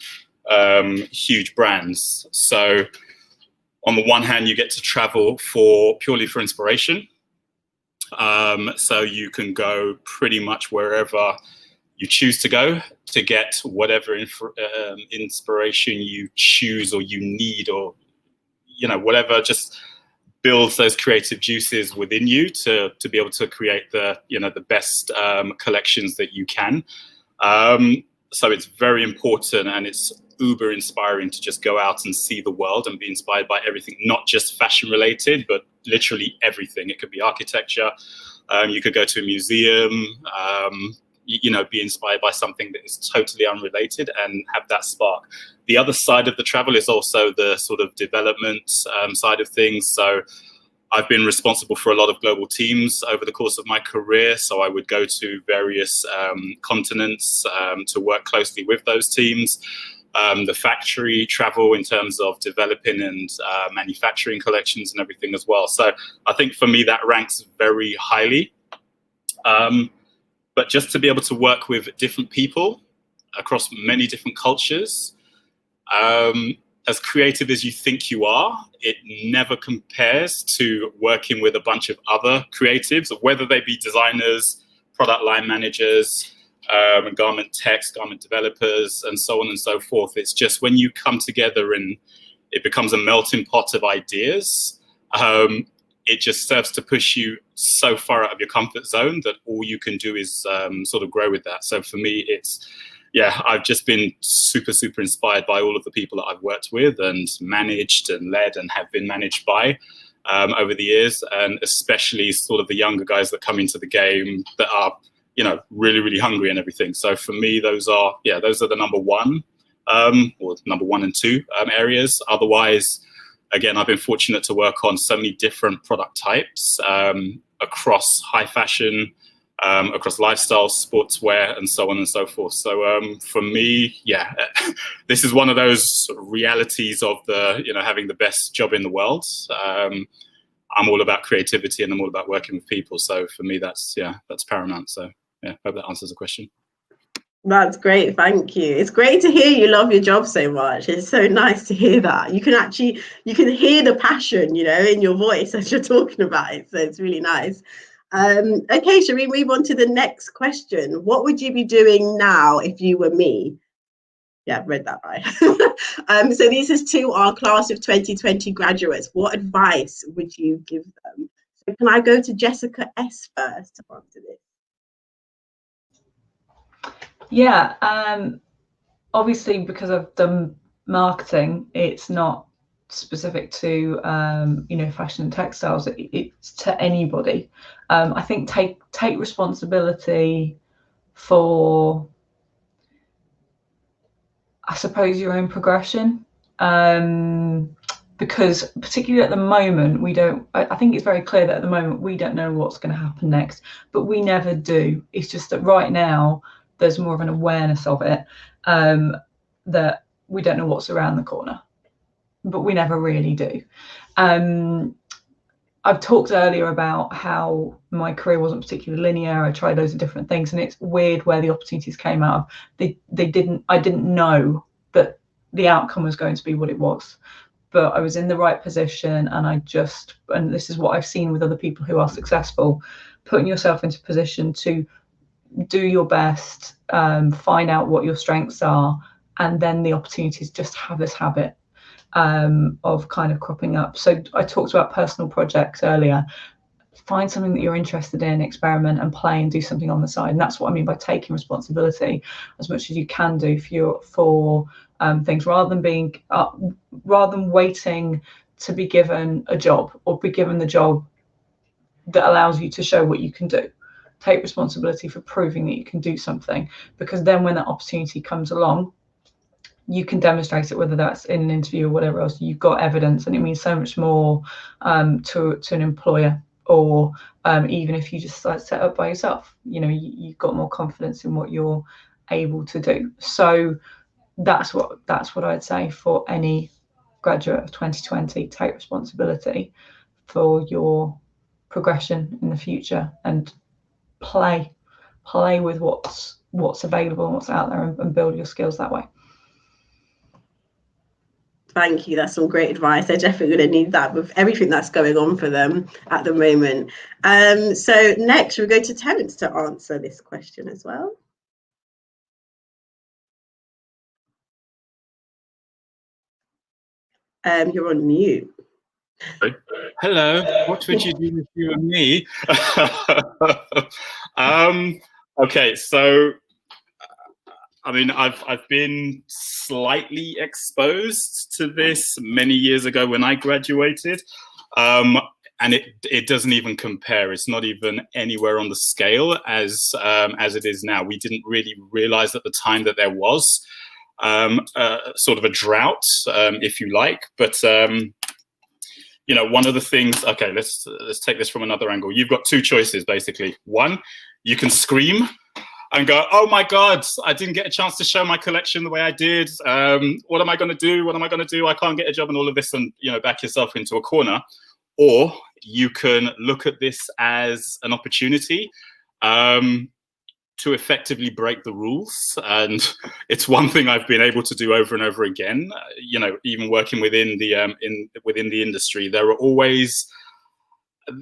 huge brands. So on the one hand, you get to travel purely for inspiration. So you can go pretty much wherever you choose to go to get whatever inspiration you choose or you need, or, whatever just builds those creative juices within you to be able to create the best collections that you can. So it's very important, and it's uber inspiring to just go out and see the world and be inspired by everything, not just fashion related, but literally everything. It could be architecture. You could go to a museum, be inspired by something that is totally unrelated and have that spark. The other side of the travel is also the sort of development side of things. So I've been responsible for a lot of global teams over the course of my career. So I would go to various continents to work closely with those teams. The factory travel in terms of developing and manufacturing collections and everything as well. So I think for me that ranks very highly. But just to be able to work with different people across many different cultures, as creative as you think you are, it never compares to working with a bunch of other creatives, whether they be designers, product line managers, garment techs, garment developers, and so on and so forth. It's just when you come together and it becomes a melting pot of ideas, it just serves to push you so far out of your comfort zone that all you can do is sort of grow with that. So for me, it's, yeah, I've just been super, super inspired by all of the people that I've worked with and managed and led and have been managed by over the years, and especially sort of the younger guys that come into the game that are, you know, really, really hungry and everything. So for me, those are the number one or number 1 and 2 areas. Otherwise, again, I've been fortunate to work on so many different product types across high fashion, across lifestyle, sportswear, and so on and so forth. So for me, yeah, this is one of those realities of the, you know, having the best job in the world. I'm all about creativity and I'm all about working with people. So for me, that's paramount. So yeah, hope that answers the question. That's great, thank you. It's great to hear you love your job so much. It's so nice to hear that. You can hear the passion, you know, in your voice as you're talking about it. So it's really nice. Okay, shall we move on to the next question? What would you be doing now if you were me? Yeah, I've read that right. So this is to our class of 2020 graduates. What advice would you give them? So can I go to Jessica S first to answer this? Yeah, obviously, because I've done marketing, it's not specific to you know, fashion and textiles. It's to anybody. I think take responsibility for, I suppose, your own progression. Because particularly at the moment, I think it's very clear that at the moment we don't know what's going to happen next, but we never do. It's just that right now there's more of an awareness of it, that we don't know what's around the corner, but we never really do. I've talked earlier about how my career wasn't particularly linear. I tried loads of different things, and it's weird where the opportunities came out of. I didn't know that the outcome was going to be what it was, but I was in the right position, and this is what I've seen with other people who are successful, putting yourself into a position to do your best, find out what your strengths are, and then the opportunities just have this habit of kind of cropping up. So I talked about personal projects earlier. Find something that you're interested in, experiment and play and do something on the side. And that's what I mean by taking responsibility as much as you can do for things, rather than waiting to be given a job or be given the job that allows you to show what you can do. Take responsibility for proving that you can do something, because then when that opportunity comes along, you can demonstrate it, whether that's in an interview or whatever else. You've got evidence, and it means so much more to an employer, or even if you just set up by yourself, you know, you've got more confidence in what you're able to do. So that's what I'd say for any graduate of 2020. Take responsibility for your progression in the future and play with what's available and what's out there, and build your skills that way. Thank you. That's some great advice. They're definitely going to need that with everything that's going on for them at the moment. So next, we'll go to Terence to answer this question as well. You're on mute. Hello. What would you do if you were me? Okay, so I mean, I've been slightly exposed to this many years ago when I graduated, and it doesn't even compare. It's not even anywhere on the scale as it is now. We didn't really realize at the time that there was sort of a drought, if you like, but you know, one of the things. Okay, let's take this from another angle. You've got two choices basically. One, you can scream and go, oh my God, I didn't get a chance to show my collection the way I did. What am I going to do? What am I going to do? I can't get a job and all of this, and, you know, back yourself into a corner. Or you can look at this as an opportunity to effectively break the rules. And it's one thing I've been able to do over and over again. You know, even working within the industry,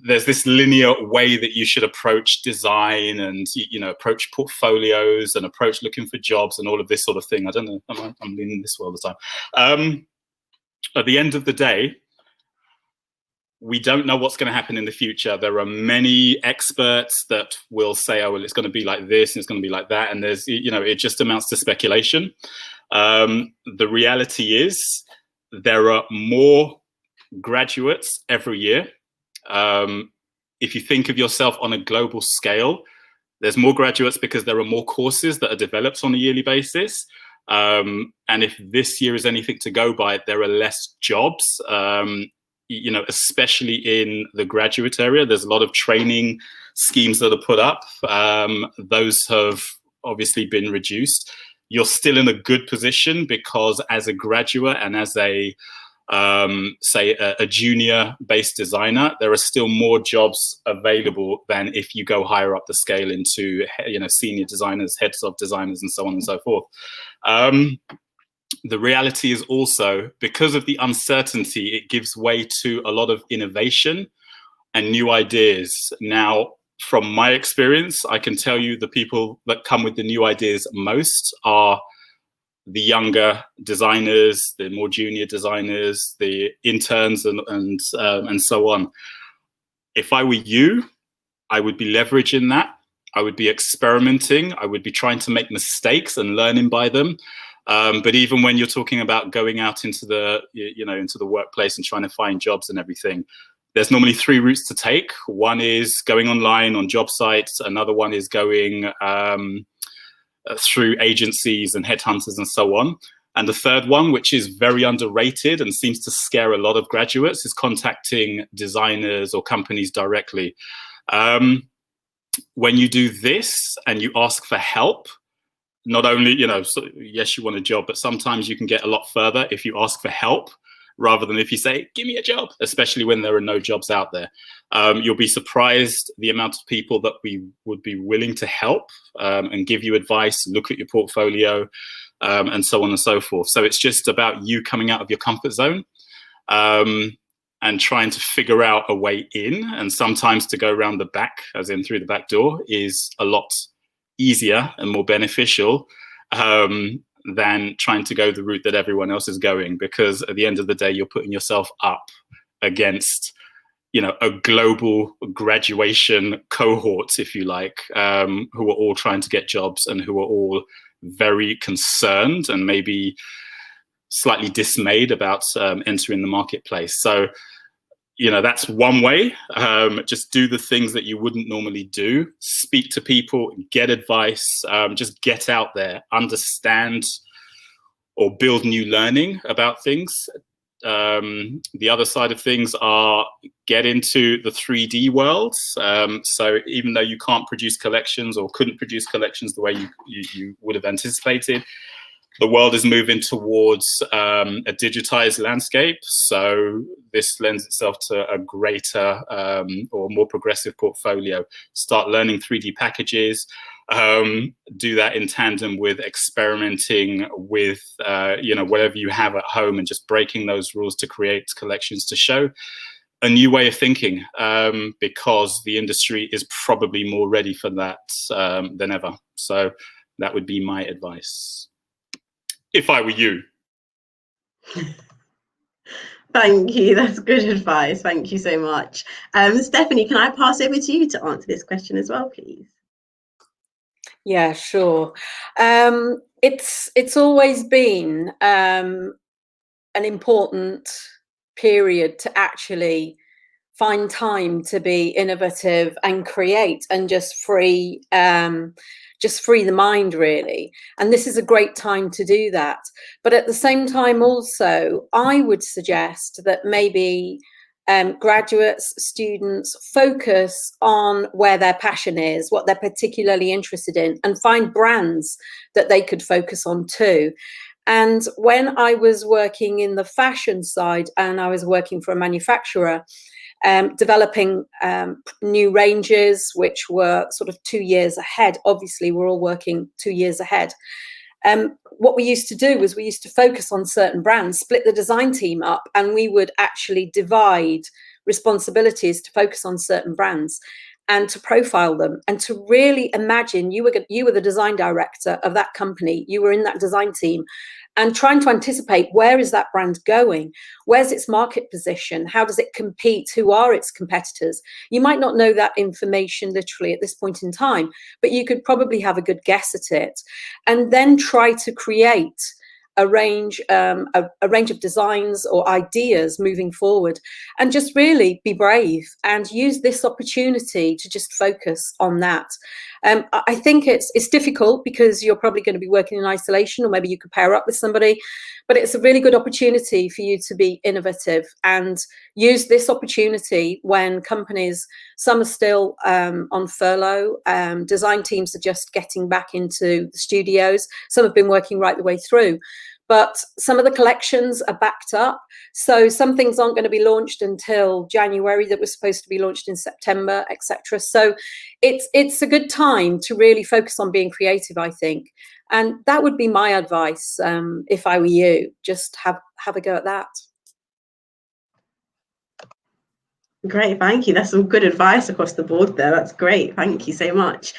there's this linear way that you should approach design and, you know, approach portfolios and approach looking for jobs and all of this sort of thing. I don't know, I'm leaning this way all the time. At the end of the day, we don't know what's going to happen in the future. There are many experts that will say, oh, well, it's going to be like this, and it's going to be like that. And there's, it just amounts to speculation. The reality is there are more graduates every year. If you think of yourself on a global scale, there's more graduates because there are more courses that are developed on a yearly basis. And if this year is anything to go by, there are less jobs. Especially in the graduate area, there's a lot of training schemes that are put up. Those have obviously been reduced. You're still in a good position because as a graduate and as a junior-based designer, there are still more jobs available than if you go higher up the scale into, senior designers, heads of designers, and so on and so forth. The reality is also, because of the uncertainty, it gives way to a lot of innovation and new ideas. Now, from my experience, I can tell you the people that come with the new ideas most are the younger designers, the more junior designers, the interns, and so on. If I were you, I would be leveraging that. I would be experimenting. I would be trying to make mistakes and learning by them. But even when you're talking about going out into the, into the workplace and trying to find jobs and everything, there's normally 3 routes to take. One is going online on job sites. Another one is going through agencies and headhunters and so on. And the third one, which is very underrated and seems to scare a lot of graduates, is contacting designers or companies directly. When you do this and you ask for help, not only, yes, you want a job, but sometimes you can get a lot further if you ask for help rather than if you say, give me a job, especially when there are no jobs out there. You'll be surprised the amount of people that we would be willing to help and give you advice, look at your portfolio, and so on and so forth. So it's just about you coming out of your comfort zone and trying to figure out a way in. And sometimes to go around the back, as in through the back door, is a lot easier and more beneficial than trying to go the route that everyone else is going, because at the end of the day, you're putting yourself up against, a global graduation cohort, if you like, who are all trying to get jobs and who are all very concerned and maybe slightly dismayed about entering the marketplace. So, that's one way. Just do the things that you wouldn't normally do. Speak to people, get advice, just get out there, understand or build new learning about things. The other side of things are get into the 3D world. So even though you can't produce collections or couldn't produce collections the way you would have anticipated, the world is moving towards a digitized landscape. So this lends itself to a greater or more progressive portfolio. Start learning 3D packages. Do that in tandem with experimenting with, whatever you have at home and just breaking those rules to create collections to show a new way of thinking, because the industry is probably more ready for that than ever. So that would be my advice if I were you. Thank you. That's good advice. Thank you so much. Stephanie, can I pass over to you to answer this question as well, please? Yeah, sure. It's always been an important period to actually find time to be innovative and create and just free the mind, really. And this is a great time to do that. But at the same time, also, I would suggest that maybe graduates, students focus on where their passion is, what they're particularly interested in, and find brands that they could focus on too. And when I was working in the fashion side and I was working for a manufacturer, developing new ranges, which were sort of 2 years ahead. Obviously, we're all working 2 years ahead. What we used to do was we used to focus on certain brands, split the design team up, and we would actually divide responsibilities to focus on certain brands and to profile them and to really imagine you were the design director of that company. You were in that design team. and trying to anticipate, where is that brand going? Where's its market position? How does it compete? Who are its competitors? You might not know that information literally at this point in time, but you could probably have a good guess at it, and then try to create a range of designs or ideas moving forward, and just really be brave and use this opportunity to just focus on that. I think it's difficult because you're probably going to be working in isolation, or maybe you could pair up with somebody, but it's a really good opportunity for you to be innovative and use this opportunity when companies, some are still on furlough, design teams are just getting back into the studios, some have been working right the way through. But some of the collections are backed up. So some things aren't going to be launched until January that were supposed to be launched in September, etc. So it's a good time to really focus on being creative, I think. And that would be my advice if I were you. Just have a go at that. Great, thank you. That's some good advice across the board there. That's great. Thank you so much.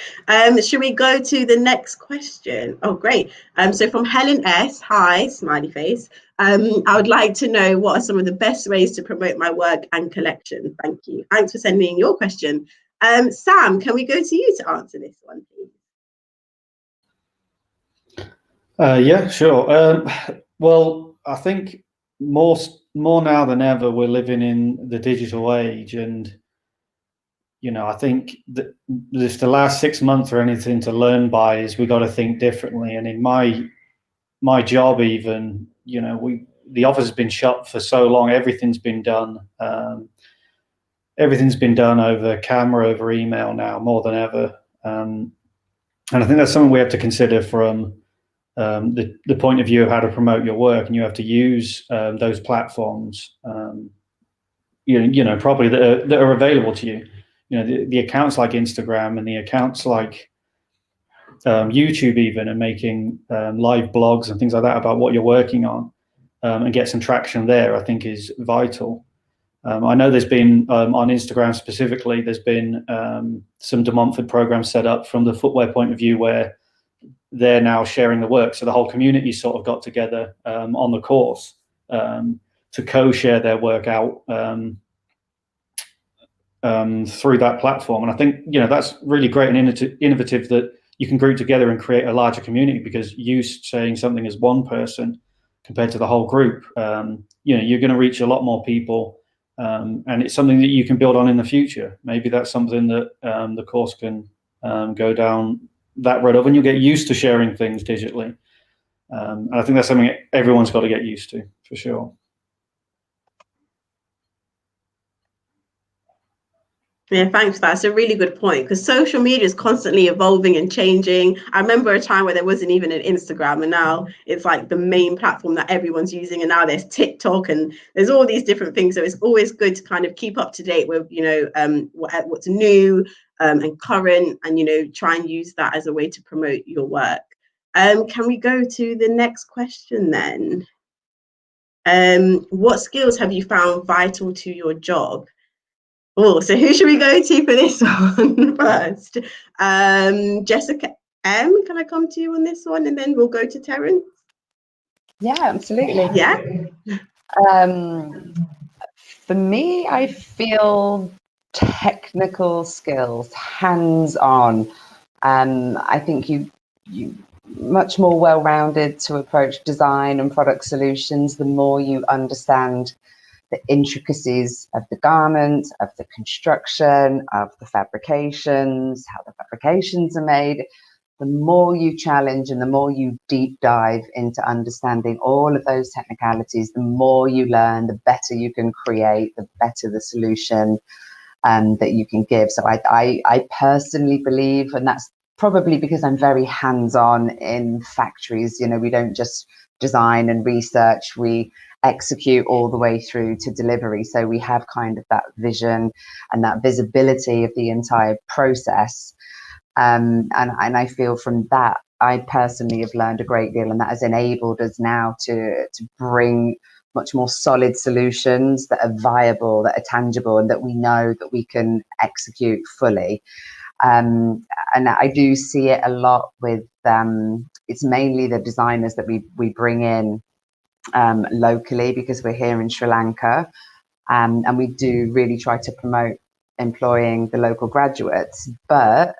Should we go to the next question? Oh, great. So from Helen S. Hi, smiley face. I would like to know, what are some of the best ways to promote my work and collection? Thank you. Thanks for sending in your question. Sam, can we go to you to answer this one, please? Yeah, sure. Well, I think more now than ever, we're living in the digital age, and I think that if the last 6 months or anything to learn by, is we got to think differently. And in my job, even the office has been shut for so long. Everything's been done. Everything's been done over camera, over email now more than ever. And I think that's something we have to consider from the point of view of how to promote your work, and you have to use those platforms, probably that are available to you. The accounts like Instagram and the accounts like YouTube, even, and making live blogs and things like that about what you're working on, and get some traction there, I think is vital. I know there's been on Instagram specifically, there's been some De Montfort programs set up from the footwear point of view where they're now sharing the work. So the whole community sort of got together on the course to co-share their work out through that platform. And I think, that's really great and innovative that you can group together and create a larger community, because you saying something as one person compared to the whole group, you're going to reach a lot more people. And it's something that you can build on in the future. Maybe that's something that the course can go down that road of, and you'll get used to sharing things digitally. And I think that's something everyone's got to get used to, for sure. Yeah, thanks for that. That's a really good point, because social media is constantly evolving and changing. I remember a time where there wasn't even an Instagram, and now it's like the main platform that everyone's using. And now there's TikTok, and there's all these different things. So it's always good to kind of keep up to date with, what's new and current, and, try and use that as a way to promote your work. Can we go to the next question then? What skills have you found vital to your job? Oh, so who should we go to for this one first? Jessica M, can I come to you on this one, and then we'll go to Terence? Yeah, absolutely. Yeah. For me, I feel technical skills, hands-on. I think you much more well-rounded to approach design and product solutions the more you understand the intricacies of the garment, of the construction, of the fabrications, how the fabrications are made. The more you challenge and the more you deep dive into understanding all of those technicalities, the more you learn, the better you can create, the better the solution that you can give. So I personally believe, and that's probably because I'm very hands-on in factories, we don't just design and research, we execute all the way through to delivery. So we have kind of that vision and that visibility of the entire process. And I feel from that, I personally have learned a great deal, and that has enabled us now to bring much more solid solutions that are viable, that are tangible, and that we know that we can execute fully. And I do see it a lot with it's mainly the designers that we bring in locally, because we're here in Sri Lanka, and we do really try to promote employing the local graduates. But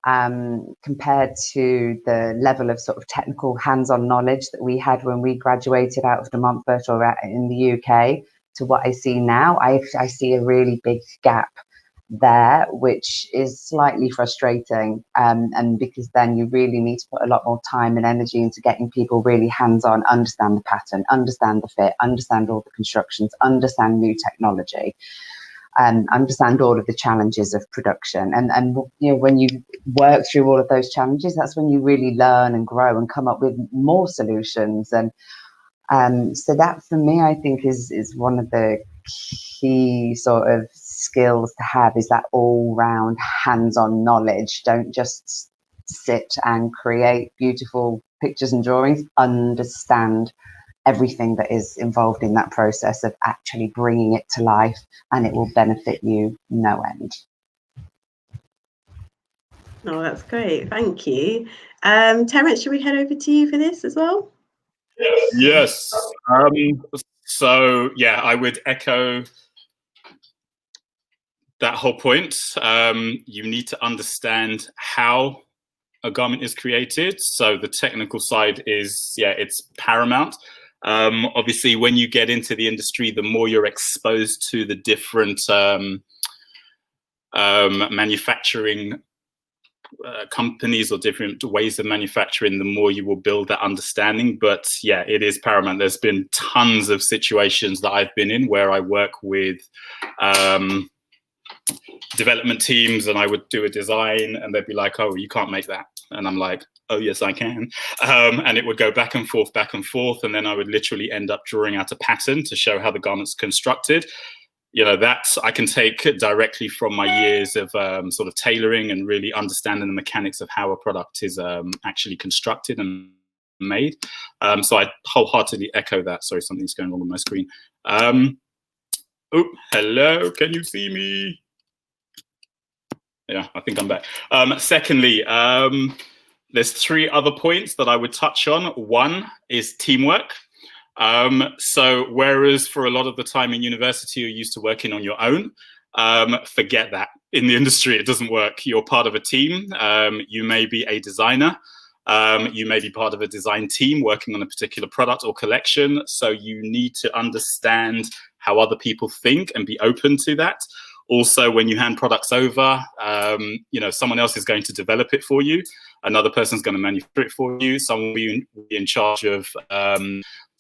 compared to the level of sort of technical hands-on knowledge that we had when we graduated out of De Montfort or in the UK to what I see now, I see a really big gap there, which is slightly frustrating, and because then you really need to put a lot more time and energy into getting people really hands-on, understand the pattern, understand the fit, understand all the constructions, understand new technology, and understand all of the challenges of production. And you know, when you work through all of those challenges, that's when you really learn and grow and come up with more solutions. And so that, for me, I think is one of the key sort of skills to have, is that all-round hands-on knowledge. Don't just sit and create beautiful pictures and drawings. Understand everything that is involved in that process of actually bringing it to life, and it will benefit you no end. Oh, that's great. Thank you. Terence, should we head over to you for this as well? Yes. So yeah, I would echo that whole point. You need to understand how a garment is created. So the technical side is, yeah, it's paramount. Obviously, when you get into the industry, the more you're exposed to the different manufacturing companies or different ways of manufacturing, the more you will build that understanding. But yeah, it is paramount. There's been tons of situations that I've been in where I work with development teams, and I would do a design and they'd be like, oh, you can't make that. And I'm like, oh, yes, I can. And it would go back and forth. And then I would literally end up drawing out a pattern to show how the garment's constructed. You know, that's, I can take directly from my years of sort of tailoring and really understanding the mechanics of how a product is actually constructed and made. So I wholeheartedly echo that. Sorry, something's going wrong on my screen. Oh, hello, can you see me? Yeah, I think I'm back. Secondly, there's 3 other points that I would touch on. One is teamwork. So whereas for a lot of the time in university, you're used to working on your own, forget that. In the industry, it doesn't work. You're part of a team. You may be a designer. You may be part of a design team working on a particular product or collection. So you need to understand how other people think and be open to that. Also, when you hand products over, you know, someone else is going to develop it for you. Another person's going to manufacture it for you. Someone will be in charge of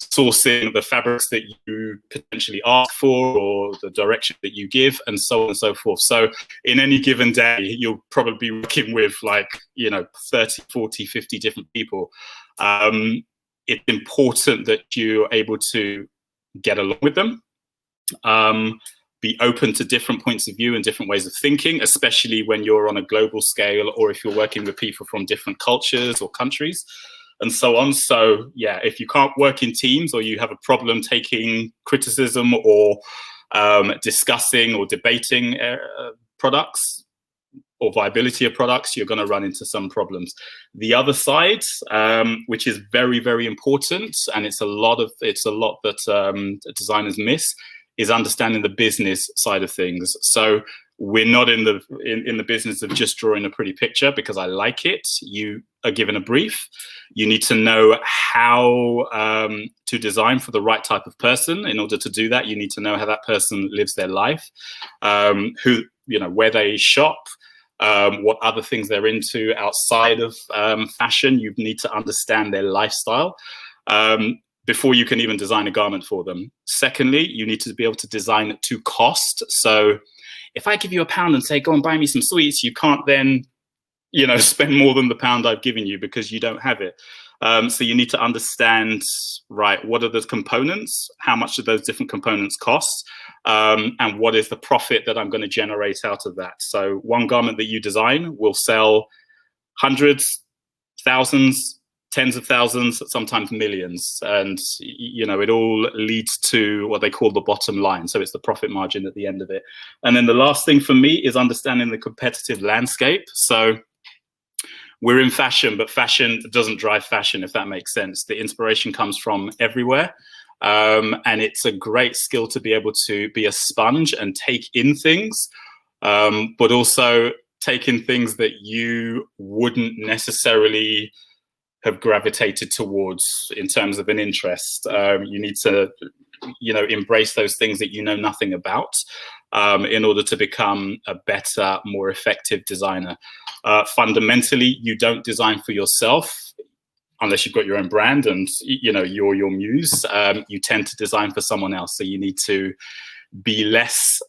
sourcing the fabrics that you potentially ask for, or the direction that you give, and so on and so forth. So in any given day, you'll probably be working with, like, you know, 30, 40, 50 different people. It's important that you're able to get along with them. Be open to different points of view and different ways of thinking, especially when you're on a global scale, or if you're working with people from different cultures or countries and so on. So yeah, if you can't work in teams, or you have a problem taking criticism or discussing or debating products or viability of products, you're going to run into some problems. The other side, which is very, very important, and it's a lot that designers miss, is understanding the business side of things. So we're not in the business of just drawing a pretty picture because I like it. You are given a brief. You need to know how to design for the right type of person. In order to do that, you need to know how that person lives their life, who, you know, where they shop, what other things they're into outside of fashion. You need to understand their lifestyle before you can even design a garment for them. Secondly, you need to be able to design it to cost. So if I give you £1 and say, go and buy me some sweets, you can't then, you know, spend more than the £1 I've given you because you don't have it. So you need to understand, right, what are the components? How much do those different components cost? And what is the profit that I'm going to generate out of that? So one garment that you design will sell hundreds, thousands, tens of thousands, sometimes millions. And, you know, it all leads to what they call the bottom line. So it's the profit margin at the end of it. And then the last thing for me is understanding the competitive landscape. So we're in fashion, but fashion doesn't drive fashion, if that makes sense. The inspiration comes from everywhere. And it's a great skill to be able to be a sponge and take in things, but also take in things that you wouldn't necessarily have gravitated towards in terms of an interest. You need to, embrace those things that you know nothing about in order to become a better, more effective designer. Fundamentally, you don't design for yourself unless you've got your own brand and you're your muse. You tend to design for someone else, so you need to be less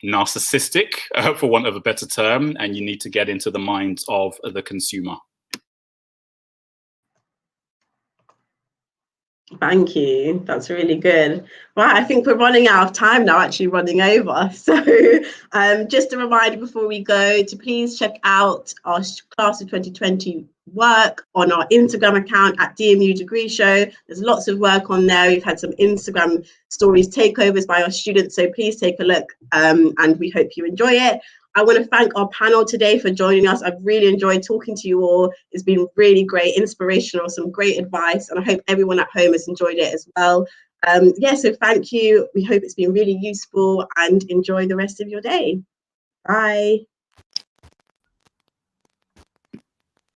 narcissistic, for want of a better term, and you need to get into the mind of the consumer. Thank you. That's really good. Right, I think we're running out of time now, actually running over. So just a reminder before we go to please check out our Class of 2020 work on our Instagram account at DMU Degree Show. There's lots of work on there. We've had some Instagram stories takeovers by our students, so please take a look and we hope you enjoy it. I want to thank our panel today for joining us. I've really enjoyed talking to you all. It's been really great, inspirational, some great advice, and I hope everyone at home has enjoyed it as well. So thank you. We hope it's been really useful and enjoy the rest of your day. Bye.